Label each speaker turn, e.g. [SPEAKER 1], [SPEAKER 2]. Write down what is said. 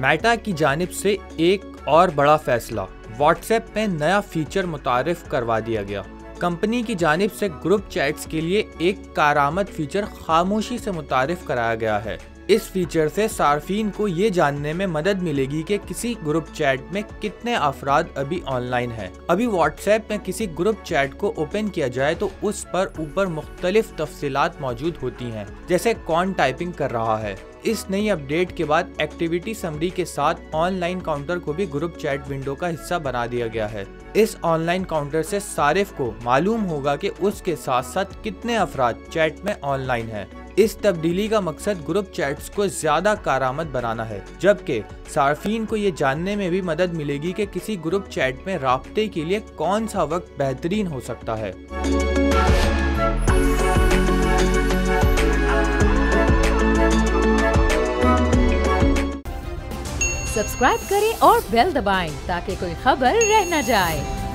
[SPEAKER 1] Meta की जानिब से एक और बड़ा फैसला, व्हाट्सएप में नया फीचर मुतारिफ करवा दिया गया। कंपनी की जानिब से ग्रुप चैट्स के लिए एक कारआमद फीचर खामोशी से मुतारिफ कराया गया है। इस फीचर से सार्फिन को ये जानने में मदद मिलेगी कि किसी ग्रुप चैट में कितने अफराद अभी ऑनलाइन हैं। अभी व्हाट्सएप में किसी ग्रुप चैट को ओपन किया जाए तो उस पर ऊपर मुख्तलिफ तफसीलात मौजूद होती हैं, जैसे कौन टाइपिंग कर रहा है। इस नई अपडेट के बाद एक्टिविटी समरी के साथ ऑनलाइन काउंटर को भी ग्रुप चैट विंडो का हिस्सा बना दिया गया है। इस ऑनलाइन काउंटर से सारिफ को मालूम होगा कि उसके साथ साथ कितने अफराद चैट में ऑनलाइन हैं। इस तब्दीली का मकसद ग्रुप चैट्स को ज्यादा कारआमद बनाना है, जबकि सार्फिन को ये जानने में भी मदद मिलेगी कि किसी ग्रुप चैट में राब्ते के लिए कौन सा वक्त बेहतरीन हो सकता है।
[SPEAKER 2] सब्सक्राइब करें और बेल दबाएं ताकि कोई खबर रह न जाए।